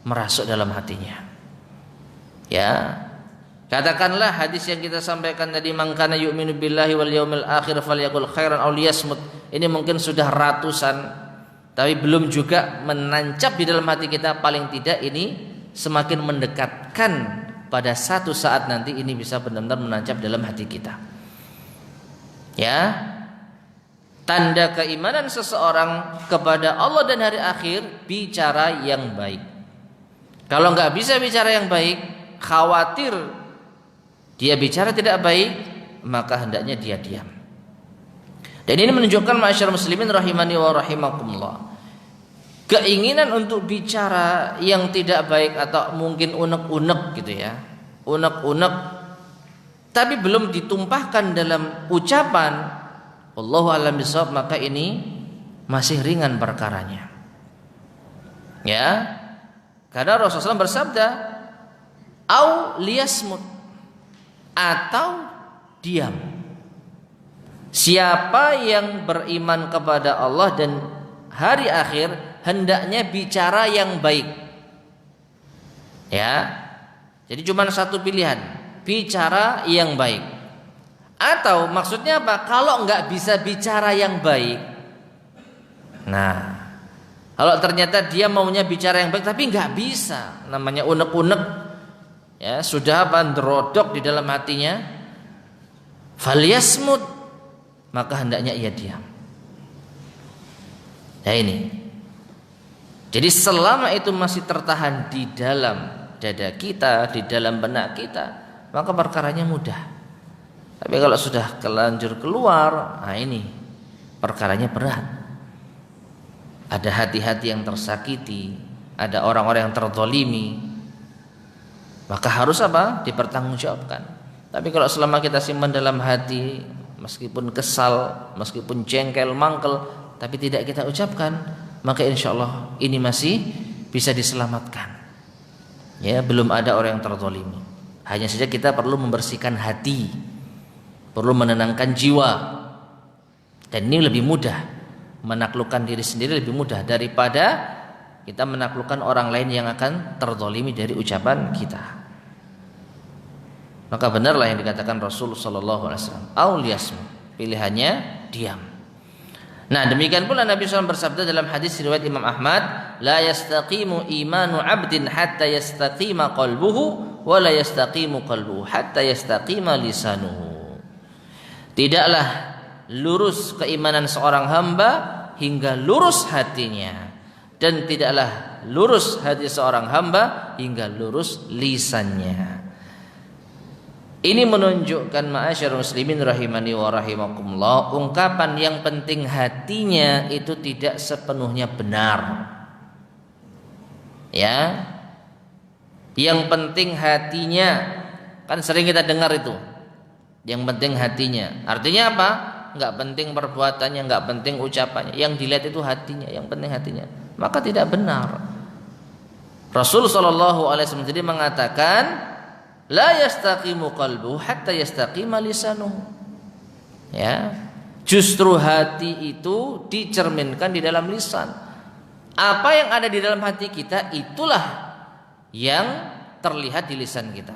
merasuk dalam hatinya. Ya. Katakanlah hadis yang kita sampaikan tadi, "Man kana yu'minu billahi wal yaumil akhir falyaqul khairan aw liyasmut." Ini mungkin sudah ratusan, tapi belum juga menancap di dalam hati kita. Paling tidak ini semakin mendekatkan pada satu saat nanti ini bisa benar-benar menancap dalam hati kita. Ya, tanda keimanan seseorang kepada Allah dan hari akhir, bicara yang baik. Kalau nggak bisa bicara yang baik, khawatir dia bicara tidak baik, maka hendaknya dia diam. Dan ini menunjukkan ma'asyiral muslimin rahimani wa rahimakumullah, keinginan untuk bicara yang tidak baik atau mungkin unek-unek gitu ya, unek-unek tapi belum ditumpahkan dalam ucapan, wallahu a'lam bishawab, maka ini masih ringan perkaranya. Ya, karena Rasulullah SAW bersabda, "Au liyasmut," atau diam. Siapa yang beriman kepada Allah dan hari akhir hendaknya bicara yang baik. Ya. Jadi cuma satu pilihan, bicara yang baik. Atau maksudnya apa? Kalau enggak bisa bicara yang baik. Nah, kalau ternyata dia maunya bicara yang baik tapi enggak bisa, namanya unek-unek. Ya, sudah bandrodok di dalam hatinya. Falyasmut, maka hendaknya ia diam. Ya ini. Jadi selama itu masih tertahan di dalam dada kita, di dalam benak kita, maka perkaranya mudah. Tapi kalau sudah kelanjur keluar, nah ini perkaranya berat. Ada hati-hati yang tersakiti, ada orang-orang yang terzalimi, maka harus apa? Dipertanggungjawabkan. Tapi kalau selama kita simpan dalam hati, meskipun kesal, meskipun jengkel, mangkel, tapi tidak kita ucapkan, maka insya Allah ini masih bisa diselamatkan. Ya, belum ada orang yang terzalimi. Hanya saja kita perlu membersihkan hati, perlu menenangkan jiwa. Dan ini lebih mudah, menaklukkan diri sendiri lebih mudah daripada kita menaklukkan orang lain yang akan terzalimi dari ucapan kita. Maka benarlah yang dikatakan Rasul sallallahu alaihi wasallam, "Au liyasmut," pilihannya diam. Nah, demikian pula Nabi SAW bersabda dalam hadis riwayat Imam Ahmad, "La yastaqimu imanu 'abdin hatta yastaqima qalbuhu wa la yastaqimu qalbuhu hatta yastaqima lisanuhu." Tidaklah lurus keimanan seorang hamba hingga lurus hatinya, dan tidaklah lurus hati seorang hamba hingga lurus lisannya. Ini menunjukkan ma'asyarul muslimin rahimani wa rahimakumullah, ungkapan yang penting hatinya itu tidak sepenuhnya benar. Ya. Yang penting hatinya, kan sering kita dengar itu. Yang penting hatinya. Artinya apa? Enggak penting perbuatannya, enggak penting ucapannya. Yang dilihat itu hatinya, yang penting hatinya. Maka tidak benar. Rasul sallallahu alaihi wasallam jadi mengatakan, la yastaqimu qalbuhu hatta yastaqima lisanuhu. Ya. Justru hati itu dicerminkan di dalam lisan. Apa yang ada di dalam hati kita itulah yang terlihat di lisan kita.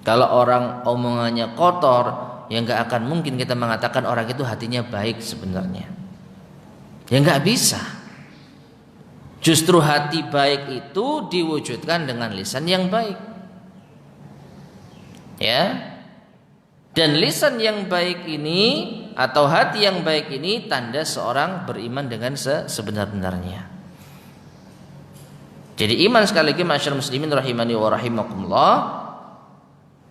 Kalau orang omongannya kotor, ya nggak akan mungkin kita mengatakan orang itu hatinya baik sebenarnya. Ya nggak bisa. Justru hati baik itu diwujudkan dengan lisan yang baik. Ya. Dan lisan yang baik ini atau hati yang baik ini tanda seorang beriman dengan sebenar-benarnya. Jadi iman sekali lagi masyarakat muslimin rahimani wa rahimakumullah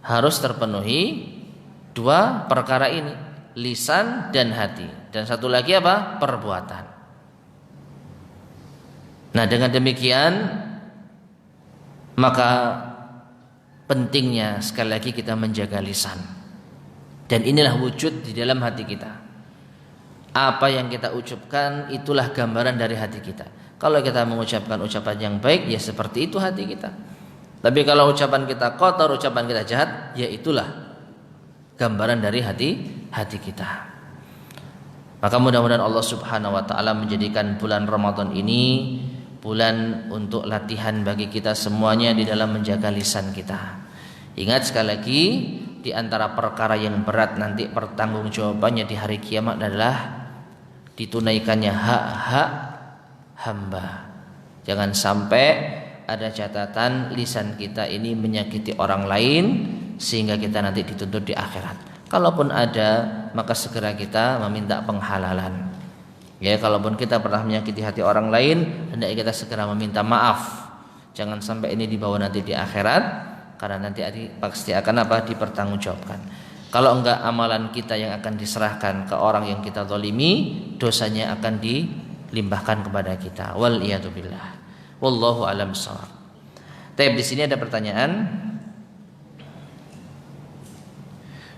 harus terpenuhi dua perkara ini, lisan dan hati. Dan satu lagi apa? Perbuatan. Nah, dengan demikian maka pentingnya sekali lagi kita menjaga lisan. Dan inilah wujud di dalam hati kita. Apa yang kita ucapkan itulah gambaran dari hati kita. Kalau kita mengucapkan ucapan yang baik, ya seperti itu hati kita. Tapi kalau ucapan kita kotor, ucapan kita jahat, ya itulah gambaran dari hati kita. Maka mudah-mudahan Allah Subhanahu wa taala menjadikan bulan Ramadan ini bulan untuk latihan bagi kita semuanya di dalam menjaga lisan kita. Ingat sekali lagi, di antara perkara yang berat nanti pertanggungjawabannya di hari kiamat adalah ditunaikannya hak-hak hamba. Jangan sampai ada catatan lisan kita ini menyakiti orang lain sehingga kita nanti dituntut di akhirat. Kalaupun ada, maka segera kita meminta penghalalan. Ya, kalaupun kita pernah menyakiti hati orang lain, hendaknya kita segera meminta maaf. Jangan sampai ini dibawa nanti di akhirat, karena nanti pasti akan dipertanggungjawabkan. Kalau enggak, amalan kita yang akan diserahkan ke orang yang kita zalimi, dosanya akan dilimpahkan kepada kita. Wal iyadu billah. Wallahu a'lam bishawab. Tapi di sini ada pertanyaan.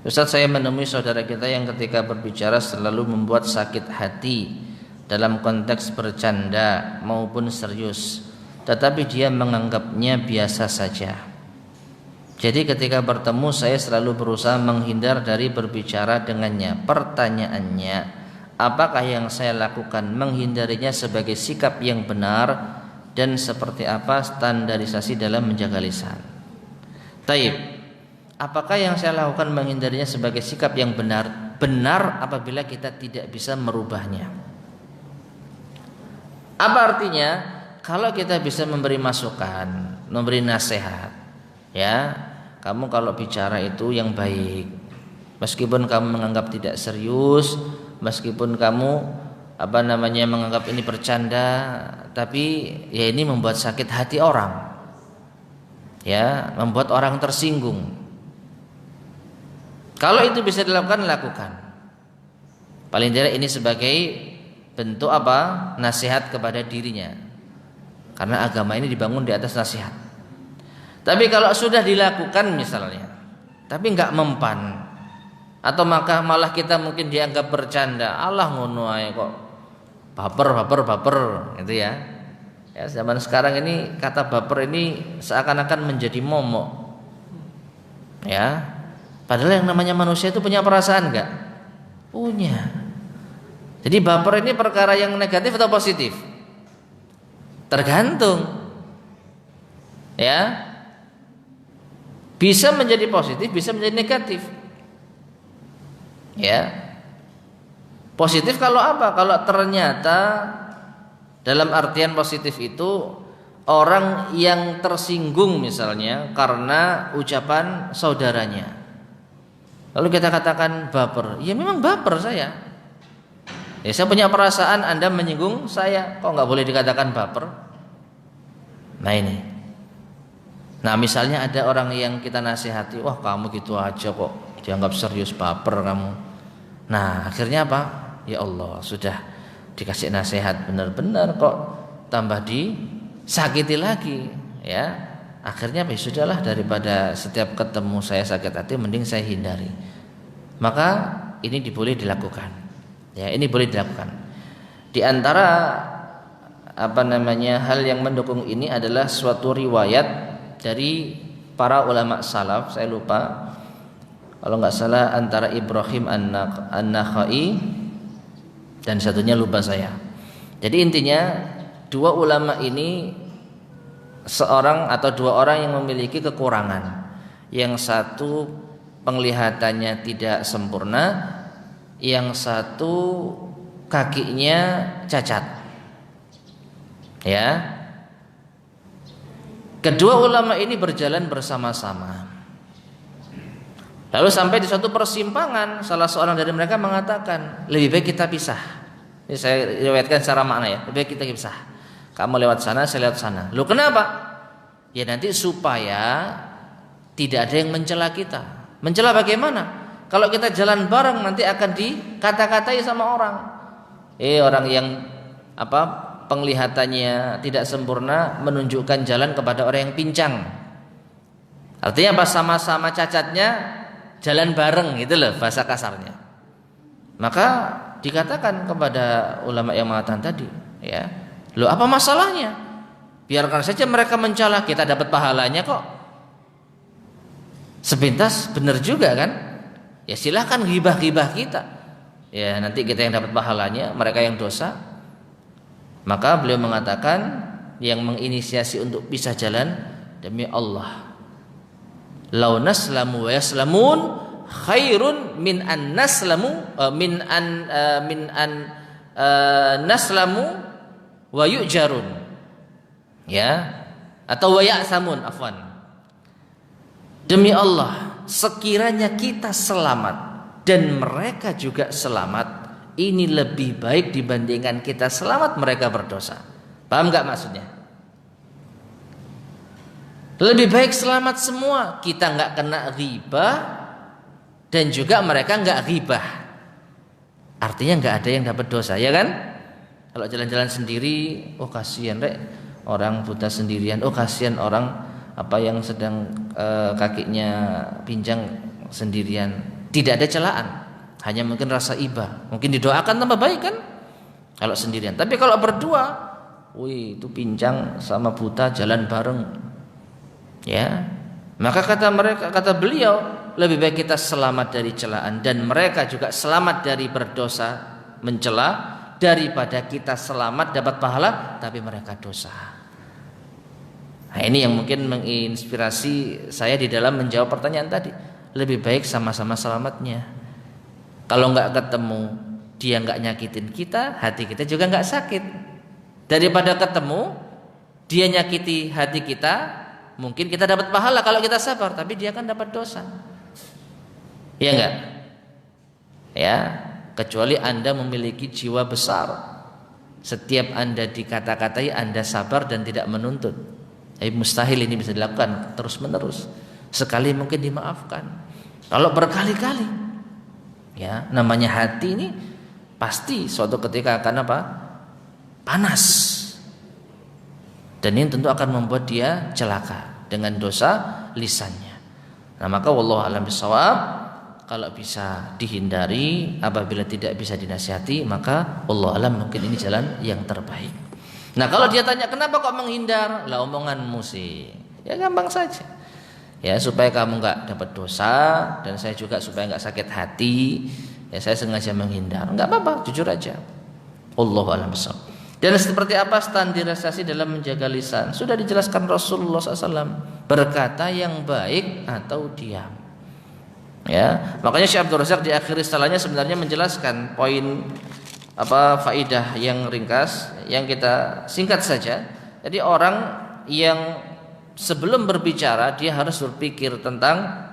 Ustaz, saya menemui saudara kita yang ketika berbicara selalu membuat sakit hati dalam konteks bercanda maupun serius, tetapi dia menganggapnya biasa saja. Jadi ketika bertemu saya selalu berusaha menghindar dari berbicara dengannya. Pertanyaannya, apakah yang saya lakukan menghindarinya sebagai sikap yang benar dan seperti apa standarisasi dalam menjaga lisan? Taib, apakah yang saya lakukan menghindarinya sebagai sikap yang benar? Benar apabila kita tidak bisa merubahnya. Apa artinya? Kalau kita bisa memberi masukan, memberi nasihat, ya, kamu kalau bicara itu yang baik, meskipun kamu menganggap tidak serius, meskipun kamu menganggap ini bercanda, tapi ya ini membuat sakit hati orang, ya, membuat orang tersinggung. Kalau itu bisa dilakukan, lakukan. Paling tidak ini sebagai bentuk nasihat kepada dirinya, karena agama ini dibangun di atas nasihat. Tapi kalau sudah dilakukan misalnya, tapi enggak mempan, atau maka malah kita mungkin dianggap bercanda, Allah ngono ae kok baper gitu ya. Ya, zaman sekarang ini kata baper ini seakan-akan menjadi momok. Ya. Padahal yang namanya manusia itu punya perasaan enggak? Punya. Jadi baper ini perkara yang negatif atau positif? Tergantung. Ya. Bisa menjadi positif, bisa menjadi negatif. Ya. Positif kalau apa? Kalau ternyata dalam artian positif itu orang yang tersinggung misalnya karena ucapan saudaranya. Lalu kita katakan baper. Ya memang baper saya. Ya, saya punya perasaan Anda menyinggung saya, kok nggak boleh dikatakan baper? Nah ini. Nah misalnya ada orang yang kita nasihati, wah kamu gitu aja kok, dianggap serius, baper kamu. Nah akhirnya apa? Ya Allah, sudah dikasih nasihat benar-benar kok tambah disakiti lagi, ya. Akhirnya ya sudahlah, daripada setiap ketemu saya sakit hati, mending saya hindari. Maka ini boleh dilakukan. Ya, ini boleh dilakukan. Di antara hal yang mendukung ini adalah suatu riwayat dari para ulama salaf, saya lupa kalau nggak salah antara Ibrahim An-Nakhai dan satunya lupa saya. Jadi intinya dua ulama ini seorang atau dua orang yang memiliki kekurangan. Yang satu penglihatannya tidak sempurna, yang satu kakinya cacat. Ya. Kedua ulama ini berjalan bersama-sama. Lalu sampai di suatu persimpangan, salah seorang dari mereka mengatakan, lebih baik kita pisah. Ini saya riwayatkan secara makna ya, lebih baik kita pisah. Kamu lewat sana, saya lewat sana. Loh kenapa? Ya nanti supaya tidak ada yang mencela kita. Mencela bagaimana? Kalau kita jalan bareng nanti akan dikata-katai sama orang. Orang yang penglihatannya tidak sempurna menunjukkan jalan kepada orang yang pincang. Artinya apa? Sama-sama cacatnya jalan bareng, gitu loh bahasa kasarnya. Maka dikatakan kepada ulama yang mengatakan tadi, ya, loh apa masalahnya? Biarkan saja mereka mencela, kita dapat pahalanya kok. Sepintas benar juga kan? Ya silahkan ghibah-ghibah kita. Ya nanti kita yang dapat pahalanya, mereka yang dosa. Maka beliau mengatakan yang menginisiasi untuk pisah jalan, demi Allah, lau naslamu wa yaslamun khairun min an naslamu naslamu wa yu'jarun, ya, atau wa ya'samun, afwan. Demi Allah, sekiranya kita selamat dan mereka juga selamat, ini lebih baik dibandingkan kita selamat mereka berdosa. Paham gak maksudnya? Lebih baik selamat semua, kita gak kena ghibah dan juga mereka gak ghibah. Artinya gak ada yang dapat dosa, ya kan? Kalau jalan-jalan sendiri, oh kasihan rek, orang buta sendirian, oh kasihan orang yang sedang kakinya pincang sendirian. Tidak ada celaan, hanya mungkin rasa iba, mungkin didoakan tambah baik kan kalau sendirian. Tapi kalau berdua, wih itu pincang sama buta jalan bareng, ya. Maka kata beliau, lebih baik kita selamat dari celaan dan mereka juga selamat dari berdosa mencela, daripada kita selamat dapat pahala tapi mereka dosa. Nah ini yang mungkin menginspirasi saya di dalam menjawab pertanyaan tadi. Lebih baik sama-sama selamatnya. Kalau nggak ketemu, dia nggak nyakitin kita, hati kita juga nggak sakit. Daripada ketemu, dia nyakiti hati kita, mungkin kita dapat pahala kalau kita sabar, tapi dia kan dapat dosa. Iya nggak? Ya, kecuali Anda memiliki jiwa besar. Setiap Anda dikata-katai, Anda sabar dan tidak menuntut. Tapi mustahil ini bisa dilakukan terus-menerus. Sekali mungkin dimaafkan. Kalau berkali-kali, ya, namanya hati ini pasti suatu ketika akan panas. Dan ini tentu akan membuat dia celaka dengan dosa lisannya. Nah, maka wallahu a'lam bishawab, kalau bisa dihindari, apabila tidak bisa dinasihati, maka wallahu a'lam mungkin ini jalan yang terbaik. Nah, kalau dia tanya kenapa kok menghindar? Lah omonganmu sih. Ya gampang saja. Ya supaya kamu nggak dapat dosa dan saya juga supaya nggak sakit hati. Ya saya sengaja menghindar. Nggak apa-apa, jujur aja. Wallahu a'lam bishawab. Dan seperti apa standarisasi dalam menjaga lisan? Sudah dijelaskan Rasulullah SAW. Berkata yang baik atau diam. Ya, makanya Syekh Abdul Razak di akhir istilahnya sebenarnya menjelaskan poin faidah yang ringkas yang kita singkat saja. Jadi orang yang sebelum berbicara dia harus berpikir tentang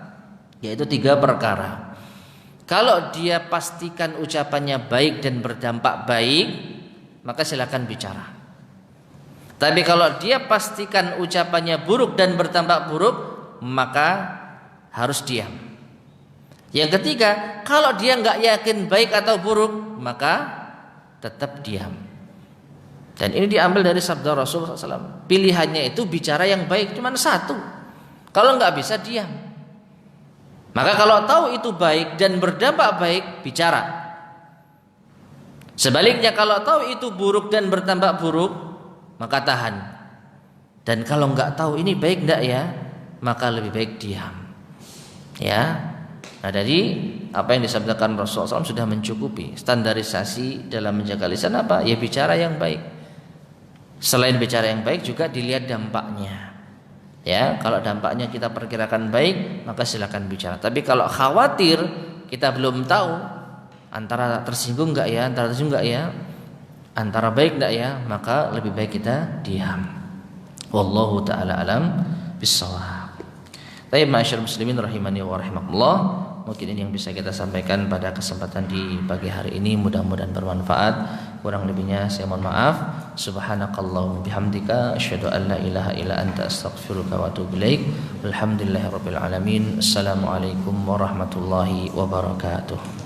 yaitu 3 perkara. Kalau dia pastikan ucapannya baik dan berdampak baik, maka silakan bicara. Tapi kalau dia pastikan ucapannya buruk dan berdampak buruk, maka harus diam. Yang ketiga, kalau dia nggak yakin baik atau buruk, maka tetap diam. Dan ini diambil dari sabda Rasulullah SAW. Pilihannya itu bicara yang baik cuma satu. Kalau nggak bisa diam. Maka kalau tahu itu baik dan berdampak baik, bicara. Sebaliknya kalau tahu itu buruk dan berdampak buruk, maka tahan. Dan kalau nggak tahu ini baik nggak ya, maka lebih baik diam. Ya. Nah, dari apa yang disabdakan Rasulullah SAW sudah mencukupi. Standarisasi dalam menjaga lisan apa? Ya bicara yang baik. Selain bicara yang baik juga dilihat dampaknya. Ya, kalau dampaknya kita perkirakan baik, maka silakan bicara. Tapi kalau khawatir kita belum tahu antara tersinggung enggak ya, antara baik enggak ya, maka lebih baik kita diam. Wallahu taala alam bissawab. Baik, ma'asyiral muslimin rahimani wa rahimakumullah. Mungkin ini yang bisa kita sampaikan pada kesempatan di pagi hari ini, mudah-mudahan bermanfaat. Kurang lebihnya saya mohon maaf. Subhanakallahumma bihamdika asyhadu an la ilaha illa anta astaghfiruka wa atubu ilaik. Alhamdulillahirabbil alamin. Assalamualaikum warahmatullahi wabarakatuh.